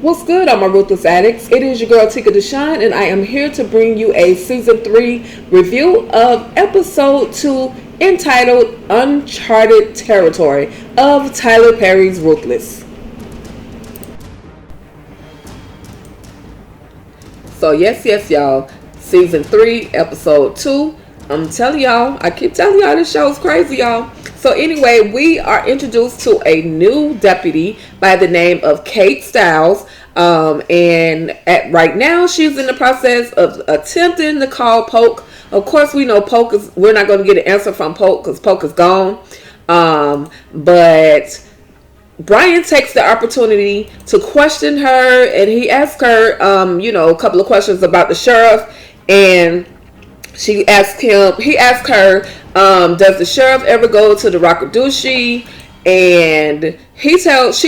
What's good, all my Ruthless addicts? It is your girl Dikahn, and I am here to bring you a season 3 review of episode 2 entitled Uncharted Territory of Tyler Perry's Ruthless. So yes, y'all, season 3 episode 2. I'm telling y'all, I keep telling y'all this show's crazy, y'all. So anyway, we are introduced to a new deputy by the name of Kate Stiles. Right now she's in the process of attempting to call Polk. Of course, we know we're not going to get an answer from Polk because Polk is gone. But Brian takes the opportunity to question her, and he asks her, a couple of questions about the sheriff, and he asks her, does the sheriff ever go to the Rakadushi? And she tells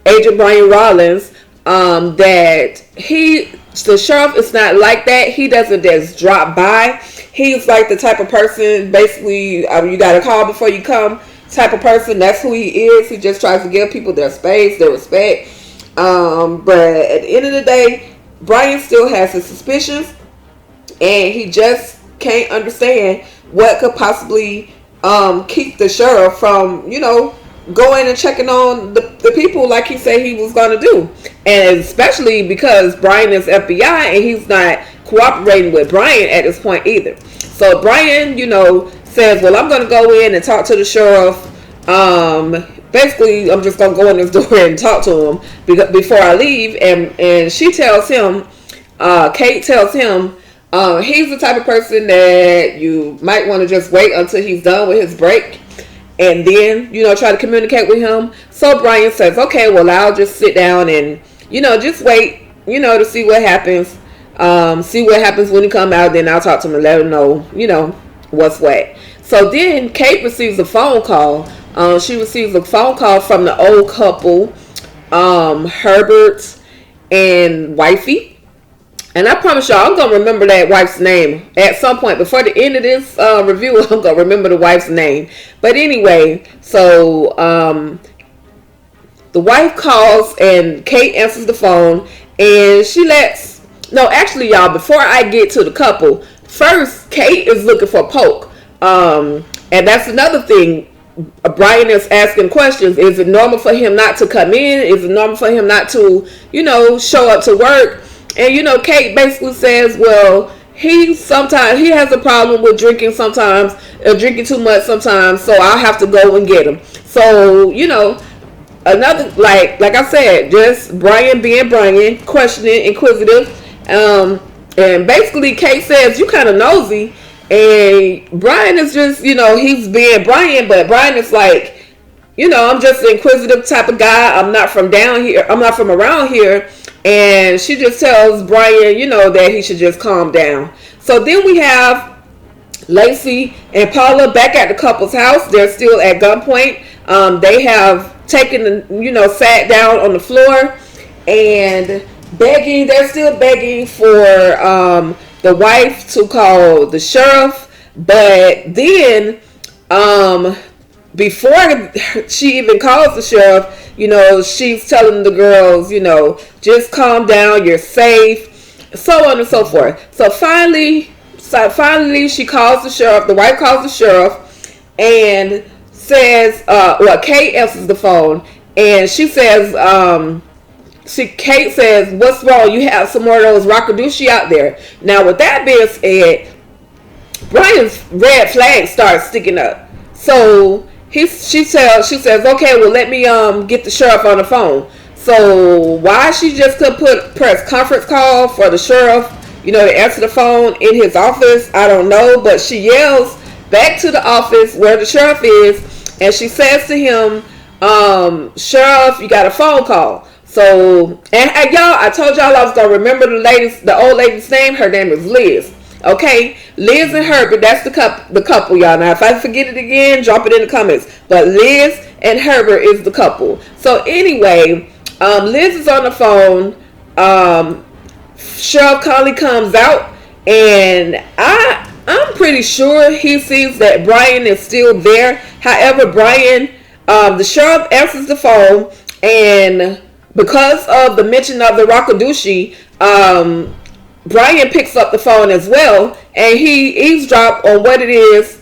Agent Brian Rollins, that the sheriff is not like that. He doesn't just drop by. He's like the type of person, basically, you got to call before you come type of person. That's who he is. He just tries to give people their space, their respect. But at the end of the day, Brian still has his suspicions, and he just can't understand what could possibly keep the sheriff from, going and checking on the people like he said he was going to do. And especially because Brian is FBI and he's not cooperating with Brian at this point either. So Brian, says, well, I'm going to go in and talk to the sheriff. Basically, I'm just going to go in this door and talk to him before I leave. And she tells him, Kate tells him, he's the type of person that you might want to just wait until he's done with his break and then, try to communicate with him. So Brian says, okay, well, I'll just sit down and, just wait, to see what happens. See what happens when he come out. Then I'll talk to him and let him know, what's what. So then Kate receives a phone call. She receives a phone call from the old couple, Herbert and Wifey. And I promise y'all, I'm going to remember that wife's name at some point. Before the end of this review, I'm going to remember the wife's name. But anyway, so the wife calls and Kate answers the phone. And actually, y'all, before I get to the couple, first, Kate is looking for Polk. And that's another thing. Brian is asking questions. Is it normal for him not to come in? Is it normal for him not to, show up to work? And, Kate basically says, well, he has a problem with drinking sometimes, drinking too much sometimes, so I'll have to go and get him. So, another, like I said, just Brian being Brian, questioning, inquisitive. And basically Kate says, you kind of nosy. And Brian is just, he's being Brian, but Brian is like, I'm just an inquisitive type of guy. I'm not from down here. I'm not from around here. And she just tells Brian, that he should just calm down. So then we have Lacey and Paula back at the couple's house. They're still at gunpoint. They have sat down on the floor and begging. They're still begging for the wife to call the sheriff. But then, before she even calls the sheriff, she's telling the girls, just calm down, you're safe, so on and so forth. So finally she calls the sheriff, the wife calls the sheriff, and says, Kate answers the phone, and she says, Kate says, what's wrong? You have some more of those Rakadushi out there. Now, with that being said, Brian's red flag starts sticking up. So she says, okay, well, let me get the sheriff on the phone. So why she just could press conference call for the sheriff, to answer the phone in his office, I don't know. But she yells back to the office where the sheriff is, and she says to him, sheriff, you got a phone call. So, and y'all, I told y'all I was going to remember the old lady's name. Her name is Liz. Okay, Liz and Herbert, that's the couple, y'all. Now, if I forget it again, drop it in the comments. But Liz and Herbert is the couple. So anyway, Liz is on the phone. Sheriff Conley comes out, and I'm pretty sure he sees that Brian is still there. However, Brian, the sheriff answers the phone, And because of the mention of the Rakadushi, Brian picks up the phone as well, and he eavesdrops on what it is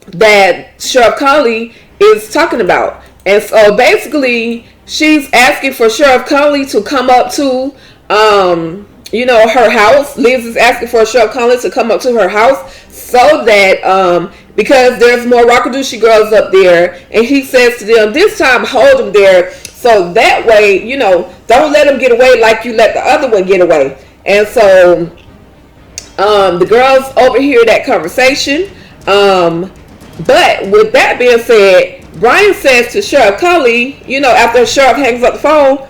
that Sheriff Conley is talking about. And so basically, she's asking for Sheriff Conley to come up to, her house. Liz is asking for Sheriff Conley to come up to her house so that, because there's more Rakadushi girls up there, and he says to them, this time hold them there, so that way, don't let them get away like you let the other one get away. And so, the girls overhear that conversation. But with that being said, Brian says to Sheriff Conley, after the sheriff hangs up the phone,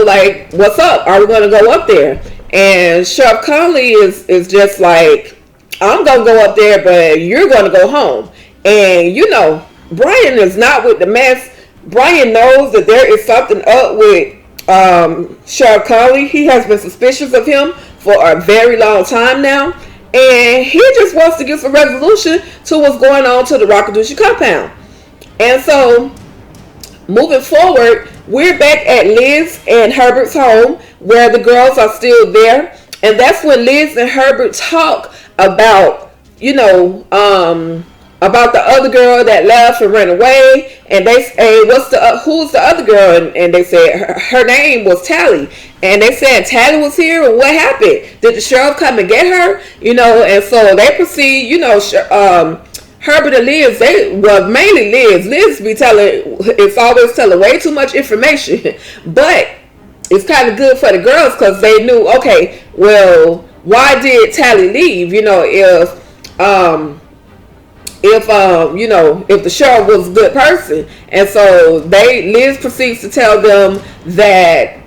like, what's up? Are we going to go up there? And Sheriff Conley is just like, I'm going to go up there, but you're going to go home. And, Brian is not with the mess. Brian knows that there is something up with Sheriff Conley. He has been suspicious of him for a very long time now, and he just wants to get some resolution to what's going on to the Rakadushi compound. And so, moving forward, we're back at Liz and Herbert's home, where the girls are still there, and that's when Liz and Herbert talk about, about the other girl that left and ran away. And they say, who's the other girl? And they said her name was Tally. And they said Tally was here. And what happened? Did the sheriff come and get her? And so they proceed, Herbert and Liz, mainly Liz. Liz it's always telling way too much information. But it's kind of good for the girls because they knew, okay, well, why did Tally leave? If the sheriff was a good person. And so Liz proceeds to tell them that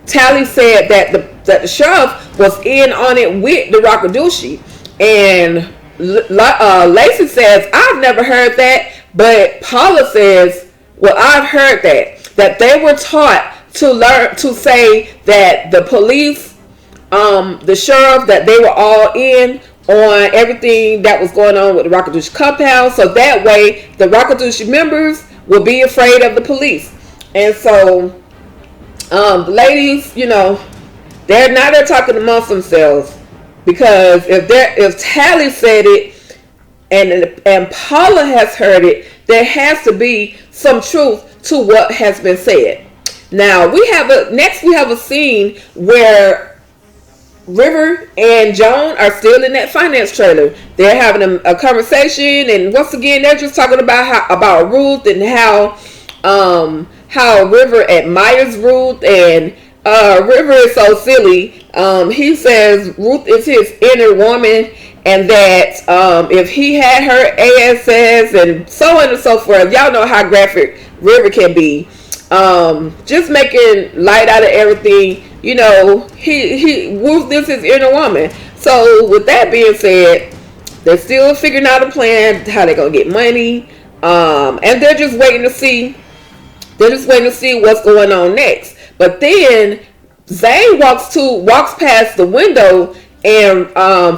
Tally said that the sheriff was in on it with the Rakadushi. And Lacey says, I've never heard that. But Paula says, well, I've heard that they were taught to say that the police, the sheriff, that they were all in on everything that was going on with the Rakadushi compound, so that way the Rakadushi members will be afraid of the police. And so the ladies, they're talking amongst themselves, because if Tally said it and Paula has heard it, there has to be some truth to what has been said. Now we have a scene where River and Joan are still in that finance trailer. They're having a conversation, and once again, they're just talking about Ruth and how River admires Ruth, and River is so silly. He says Ruth is his inner woman, and that if he had her ASS and so on and so forth, y'all know how graphic River can be. Just making light out of everything. Ruth is his inner woman. So with that being said, they're still figuring out a plan how they're gonna get money, and they're just waiting to see what's going on next. But then Zane walks past the window, and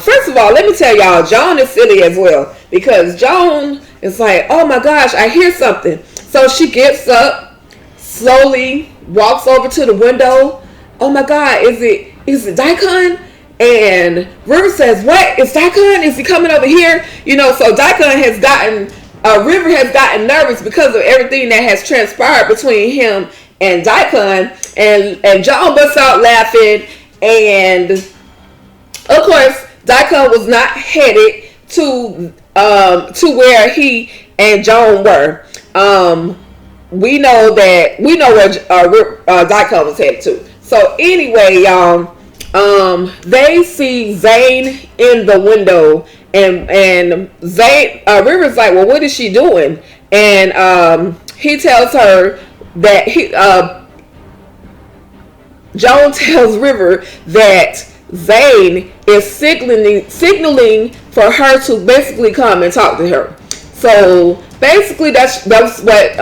first of all, let me tell y'all, Joan is silly as well, because Joan is like, oh my gosh, I hear something. So she gets up, slowly walks over to the window. Oh my God, is it Dikahn? And River says, what? Is Dikahn? Is he coming over here? So Dikahn has gotten, River has gotten nervous because of everything that has transpired between him and Dikahn. And Joan busts out laughing. And of course, Dikahn was not headed to where he and Joan were. We know where Dikahn was headed to. So anyway, y'all, they see Zane in the window, and Zane, River's like, well, what is she doing? And he tells her that Joan tells River that Zane is signaling for her to basically come and talk to her. So basically, that's what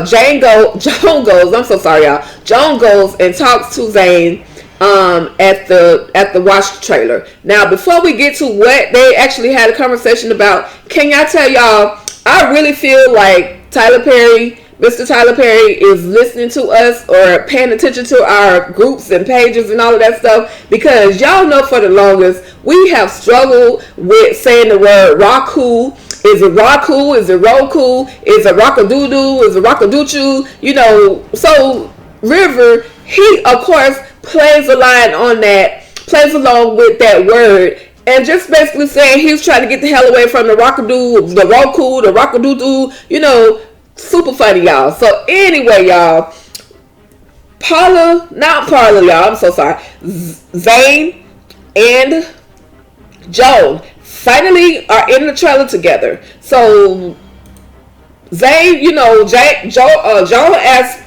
Joan goes. I'm so sorry, y'all. Joan goes and talks to Zane at the wash trailer. Now, before we get to what they actually had a conversation about, can y'all tell y'all? I really feel like Tyler Perry Mr. Tyler Perry is listening to us or paying attention to our groups and pages and all of that stuff, because y'all know for the longest we have struggled with saying the word Raku. Is it Raku? Is it Roku? Is it Rockadoodoo? Is it Rockadoochoo? You know, so River, he of course plays a line on that, plays along with that word, and just basically saying he's trying to get the hell away from the Rockadoo, the Roku, the Rockadoodoo, you know, super funny, y'all. So anyway, y'all, not Paula, y'all, I'm so sorry, Zane and Joan finally are in the trailer together. So Zane, you know, Joan asked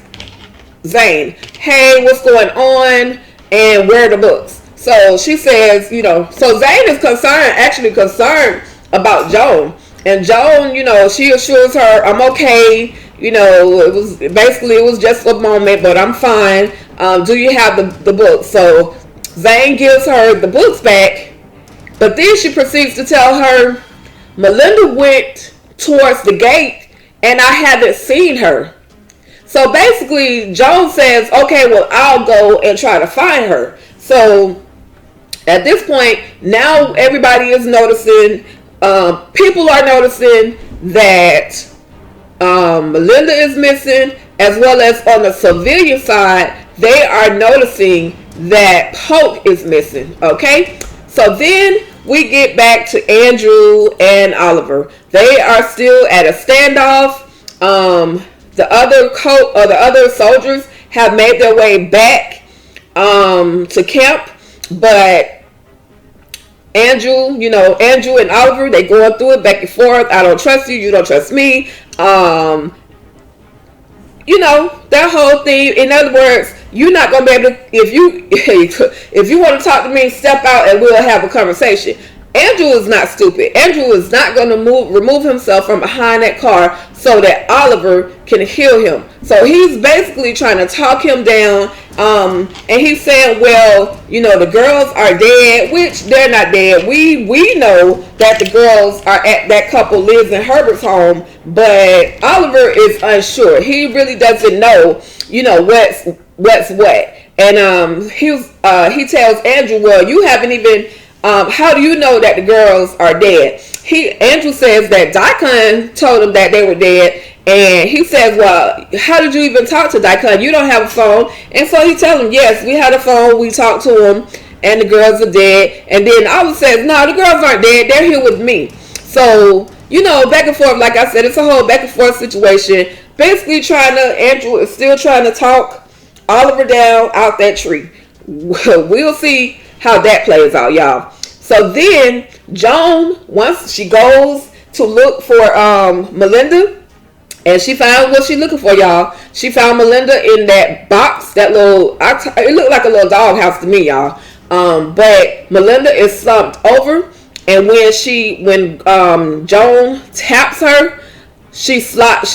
Zane, hey, what's going on, and where are the books? So she says, you know, so Zane is concerned about Joan. And Joan, you know, she assures her, I'm okay. You know, it was just a moment, but I'm fine. Do you have the books? So Zane gives her the books back, but then she proceeds to tell her, Melinda went towards the gate and I haven't seen her. So basically, Joan says, okay, well, I'll go and try to find her. So at this point, now everybody is noticing, people are noticing that Melinda is missing, as well as on the civilian side, they are noticing that Polk is missing, okay? So then we get back to Andrew and Oliver. They are still at a standoff. The other soldiers have made their way back to camp, but Andrew and Oliver, they going through it back and forth. I don't trust you, you don't trust me. You know, that whole thing. In other words, you're not gonna be able to, if you want to talk to me, step out and we'll have a conversation. Andrew is not stupid. Andrew is not going to remove himself from behind that car so that Oliver can heal him. So he's basically trying to talk him down. And he's saying, well, you know, the girls are dead, which they're not dead. We know that the girls are at that couple lives in Herbert's home, but Oliver is unsure. He really doesn't know, you know, what's what. And he tells Andrew, well, you haven't even... how do you know that the girls are dead? Andrew says that Dikahn told him that they were dead, and he says, well, how did you even talk to Dikahn? You don't have a phone. And so he tells him, yes, we had a phone, we talked to him, and the girls are dead. And then Oliver says, no, the girls aren't dead, they're here with me. So, you know, back and forth, like I said, it's a whole back and forth situation. Basically Andrew is still trying to talk Oliver down out that tree. We'll see how that plays out, y'all. So then Joan, once she goes to look for Melinda, and she found what she's looking for, y'all. She found Melinda in that box, that little, it looked like a little doghouse to me, y'all. But Melinda is slumped over, and when Joan taps her, she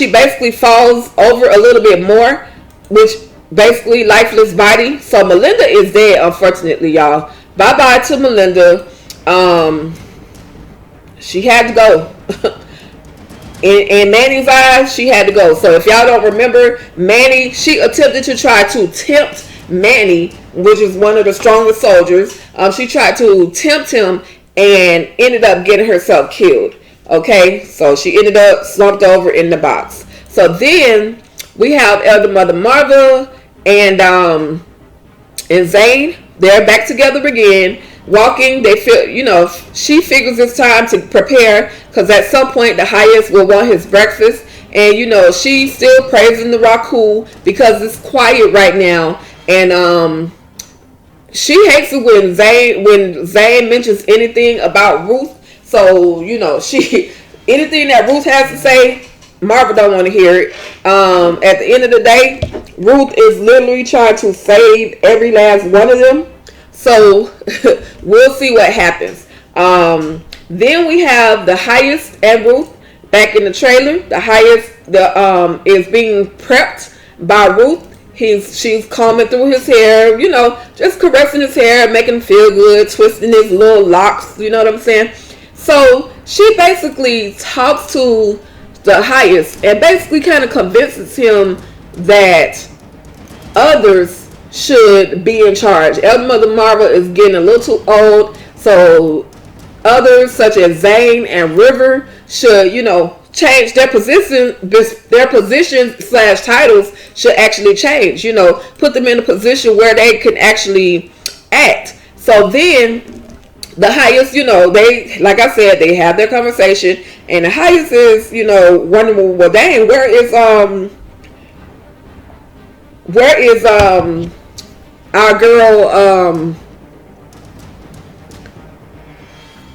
basically falls over a little bit more, which basically lifeless body. So Melinda is dead, unfortunately, y'all. Bye-bye to Melinda. She had to go. In Manny's eyes, she had to go. So if y'all don't remember, Manny, she attempted to try to tempt Manny, which is one of the strongest soldiers. She tried to tempt him and ended up getting herself killed. Okay, so she ended up slumped over in the box. So then we have Elder Mother Marva and Zane. They're back together again, walking. They feel, you know, she figures it's time to prepare, because at some point the highest will want his breakfast. And, you know, she's still praising the Raku because it's quiet right now. And she hates it when Zane mentions anything about Ruth. So, you know, anything that Ruth has to say, Marva don't want to hear it. At the end of the day, Ruth is literally trying to save every last one of them. So we'll see what happens. Then we have the highest and Ruth back in the trailer. The highest is being prepped by Ruth. She's combing through his hair, you know, just caressing his hair, making him feel good, twisting his little locks, you know what I'm saying? So she basically talks to the highest, and basically kind of convinces him that others should be in charge. Elder Mother Marva is getting a little too old, so others such as Zane and River should, change their position. Their positions / titles should actually change. Put them in a position where they can actually act. So then the highest, they, like I said, they have their conversation, and the highest is, wondering, well, dang, where is our girl,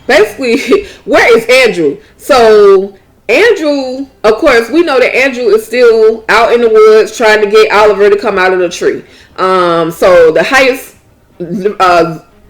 basically, where is Andrew? So Andrew, of course, we know that Andrew is still out in the woods trying to get Oliver to come out of the tree. So the highest,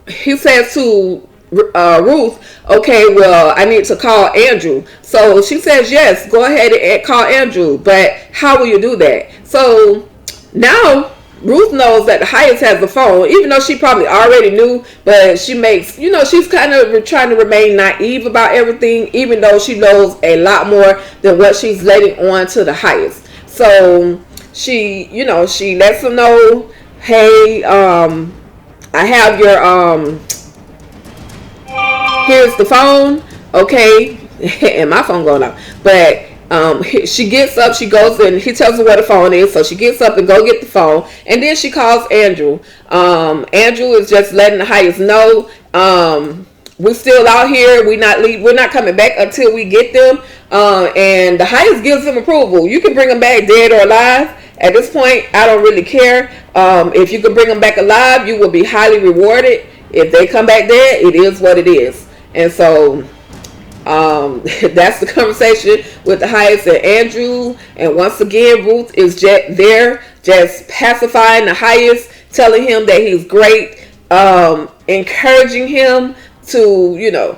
he says to Ruth, okay, well, I need to call Andrew. So she says, yes, go ahead and call Andrew, but how will you do that? So now Ruth knows that the highest has the phone, even though she probably already knew, but she makes, she's kind of trying to remain naive about everything, even though she knows a lot more than what she's letting on to the highest. So she, she lets him know, hey, I have your, here's the phone, okay, and my phone going off, but she gets up, she goes, and he tells her where the phone is, so she gets up and go get the phone, and then she calls Andrew. Andrew is just letting the highest know, we're still out here, we're not coming back until we get them, and the highest gives them approval. You can bring them back dead or alive. At this point, I don't really care. If you can bring them back alive, you will be highly rewarded. If they come back dead, it is what it is. And so that's the conversation with the highest and Andrew. And once again, Ruth is just pacifying the highest, telling him that he's great, encouraging him to,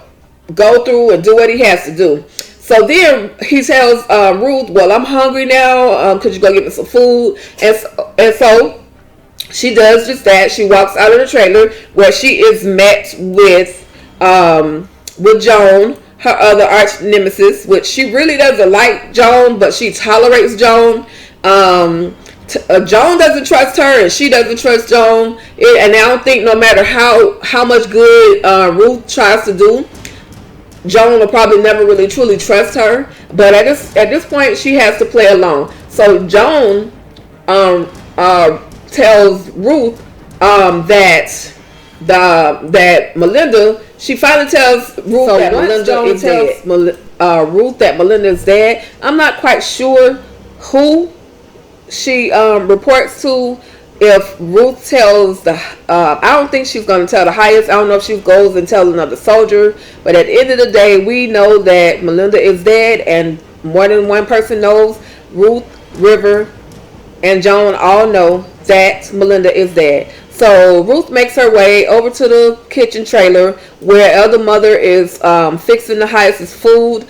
go through and do what he has to do. So then he tells Ruth, well, I'm hungry now. Could you go get me some food? And so she does just that. She walks out of the trailer where she is met with Joan, her other arch nemesis, which she really doesn't like Joan, but she tolerates Joan. Joan doesn't trust her, and she doesn't trust Joan. And I don't think no matter how much good Ruth tries to do, Joan will probably never really truly trust her. But at this point, she has to play along. So Joan tells Ruth that Melinda. She finally tells Ruth that Melinda is dead. Ruth that Melinda is dead. I'm not quite sure who she reports to. If Ruth tells I don't think she's going to tell the highest. I don't know if she goes and tells another soldier. But at the end of the day, we know that Melinda is dead, and more than one person knows. Ruth, River, and Joan all know that Melinda is dead. So Ruth makes her way over to the kitchen trailer where Elder Mother is fixing the highest's food.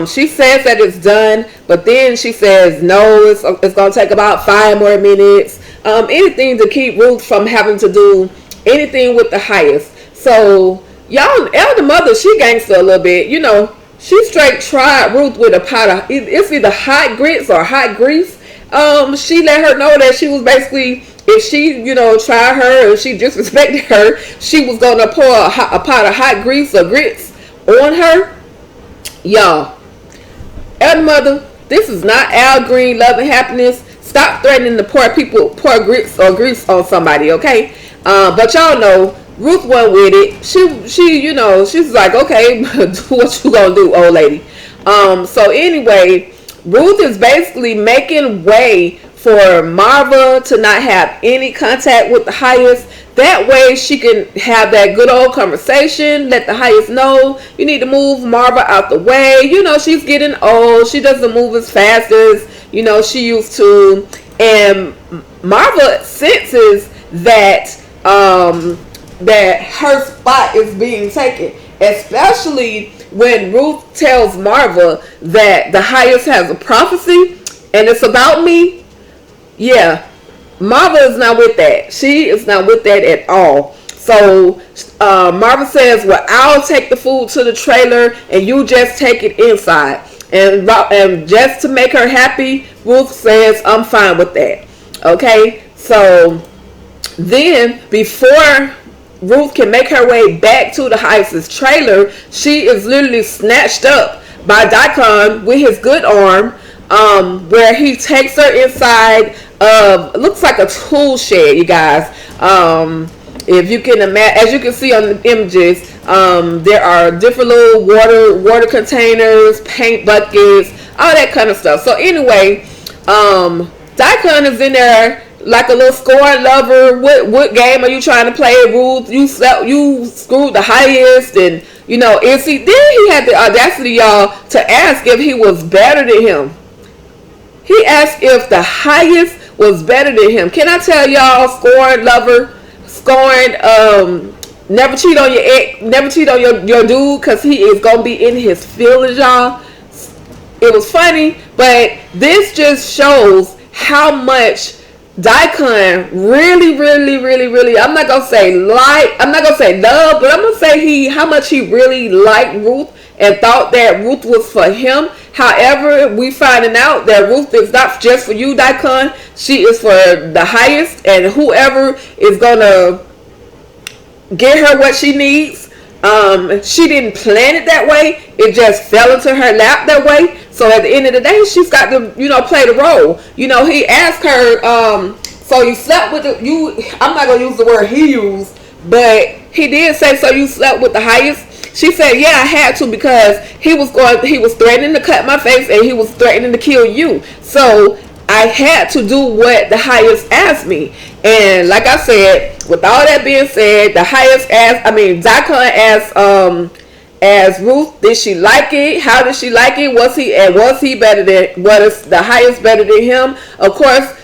She says that it's done, but then she says no, it's going to take about 5 more minutes. Anything to keep Ruth from having to do anything with the highest. So y'all, Elder Mother, she gangster a little bit. She straight tried Ruth with a pot of, it's either hot grits or hot grease. She let her know that she was basically, if she, tried her, if she disrespected her, she was going to pour a pot of hot grease or grits on her. Y'all, Elder Mother, this is not Al Green Love and Happiness. Stop threatening to pour grits or grease on somebody, okay? But y'all know, Ruth went with it. She she's like, okay, do what you gonna do, old lady. So anyway, Ruth is basically making way for Marva to not have any contact with the highest. That way she can have that good old conversation, let the highest know you need to move Marva out the way. She's getting old. She doesn't move as fast as, she used to. And Marva senses that that her spot is being taken, especially when Ruth tells Marva that the highest has a prophecy and it's about me. Yeah, Marva is not with that. She is not with that at all. So Marva says, well, I'll take the food to the trailer and you just take it inside. And just to make her happy, Ruth says, I'm fine with that. Okay, so then before Ruth can make her way back to the Heist's trailer, she is literally snatched up by Dikahn with his good arm, where he takes her inside of, looks like a tool shed, you guys. If you can imagine, as you can see on the images, there are different little water containers, paint buckets, all that kind of stuff. So anyway, Dikahn is in there like a little scorn lover. What game are you trying to play, Ruth? You screwed the highest, and is he? Then he had the audacity, y'all, to ask if he was better than him. He asked if the highest was better than him. Can I tell y'all, scorn lover, never cheat on your ex, never cheat on your dude, because he is gonna be in his feelings, y'all. It was funny, but this just shows how much Dikahn really, I'm not gonna say love, but I'm gonna say how much he really liked Ruth and thought that Ruth was for him. However, we finding out that Ruth is not just for you, Dikahn. She is for the highest, and whoever is gonna get her what she needs. She didn't plan it that way. It just fell into her lap that way. So at the end of the day, she's got to, play the role. He asked her, so you slept with I'm not going to use the word he used, but he did say, so you slept with the highest? She said, yeah, I had to, because he was threatening to cut my face, and he was threatening to kill you. So I had to do what the highest asked me. And like I said, with all that being said, the highest Dikahn asked Ruth, did she like it? How did she like it? Was he better than, was the highest better than him? Of course,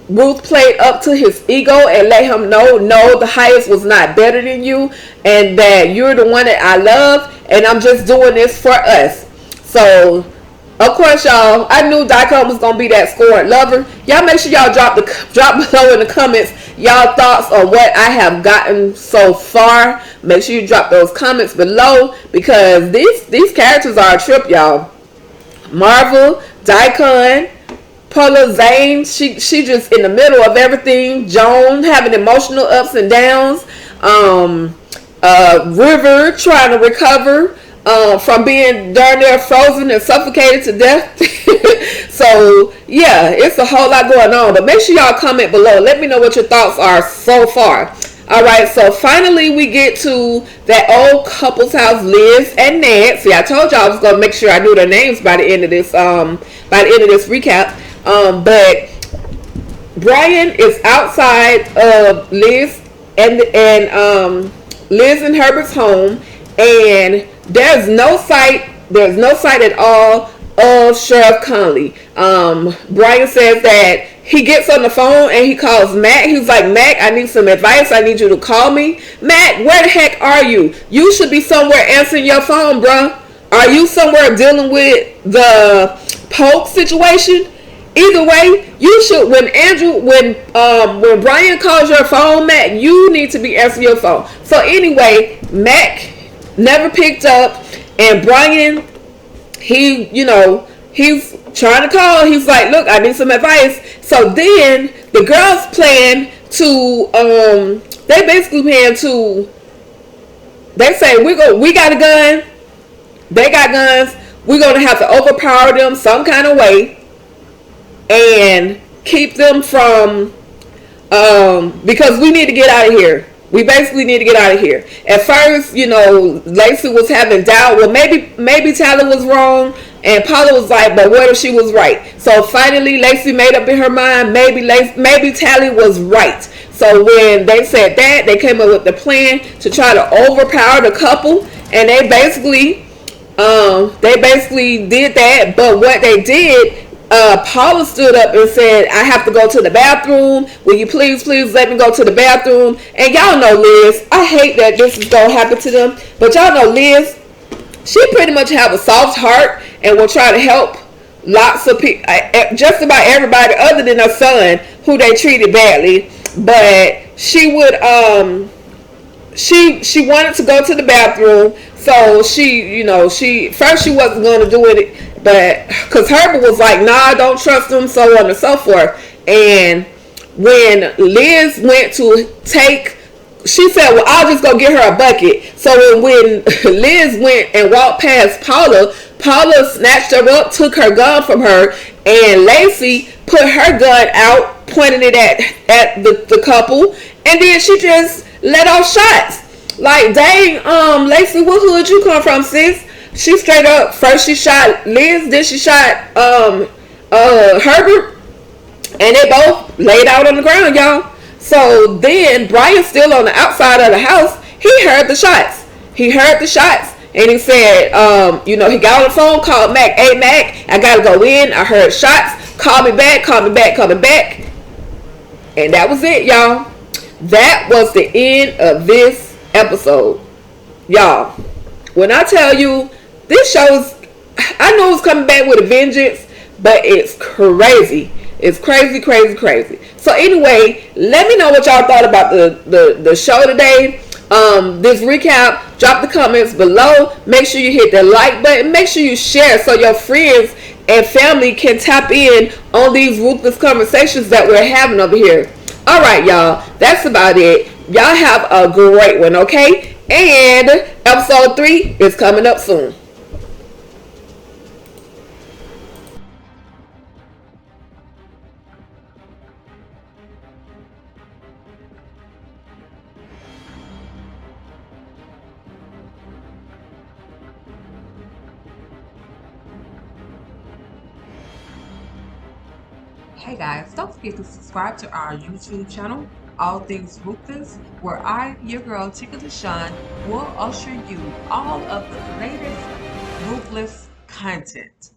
Ruth played up to his ego and let him know, no, the highest was not better than you, and that you're the one that I love, and I'm just doing this for us. So, of course, y'all, I knew Dikahn was going to be that scorned lover. Y'all make sure y'all drop below in the comments y'all thoughts on what I have gotten so far. Make sure you drop those comments below, because these characters are a trip, y'all. Marvel, Dikahn, Paula, Zane, she just in the middle of everything. Joan having emotional ups and downs. River trying to recover from being darn near frozen and suffocated to death. So yeah, it's a whole lot going on. But make sure y'all comment below. Let me know what your thoughts are so far. Alright, so finally we get to that old couple's house, Liz and Ned. See, I told y'all I was gonna make sure I knew their names by the end of this recap. But Brian is outside of Liz and Liz and Herbert's home, and there's no sight at all of Sheriff Conley. Brian says that he gets on the phone and he calls Mac. He's like, Mac, I need some advice. I need you to call me. Mac, where the heck are you? You should be somewhere answering your phone, bruh. Are you somewhere dealing with the Polk situation? Either way, you should. When Brian calls your phone, Mac, you need to be answering your phone. So anyway, Mac never picked up, and Brian, he's trying to call. He's like, look, I need some advice. So then the girls plan to, they say, we got a gun. They got guns. We're going to have to overpower them some kind of way and keep them from, because we need to get out of here. We basically need to get out of here. At first, Lacey was having doubt. Well, maybe Tally was wrong, and Paula was like, but what if she was right? So finally, Lacey made up in her mind, maybe Tally was right. So when they said that, they came up with the plan to try to overpower the couple, and they basically did that. But what they did, Paula stood up and said, I have to go to the bathroom. Will you please let me go to the bathroom? And y'all know Liz. I hate that this is going to happen to them. But y'all know Liz, she pretty much have a soft heart and will try to help lots of people, just about everybody other than her son, who they treated badly. But she would, she wanted to go to the bathroom. So she wasn't going to do it But because Herbert was like, nah, don't trust him, so on and so forth. And when Liz went to take, she said, well, I'll just go get her a bucket. So when Liz went and walked past Paula, Paula snatched her up, took her gun from her, and Lacey put her gun out, pointing it at the couple, and then she just let off shots. Like, dang, Lacey, what hood you come from, sis? She straight up, first she shot Liz, then she shot Herbert, and they both laid out on the ground, y'all. So then Brian's still on the outside of the house. He heard the shots. And he said, he got on the phone, called Mac. Hey, Mac, I gotta go in. I heard shots. Call me back. And that was it, y'all. That was the end of this episode. Y'all, when I tell you, this show's, I know it's coming back with a vengeance, but it's crazy. It's crazy. So anyway, let me know what y'all thought about the show today. This recap, drop the comments below. Make sure you hit that like button. Make sure you share so your friends and family can tap in on these ruthless conversations that we're having over here. Alright, y'all, that's about it. Y'all have a great one, okay? And episode 3 is coming up soon. Hey guys, don't forget to subscribe to our YouTube channel, All Things Ruthless, where I, your girl, Chica Deshawn, will usher you all of the latest ruthless content.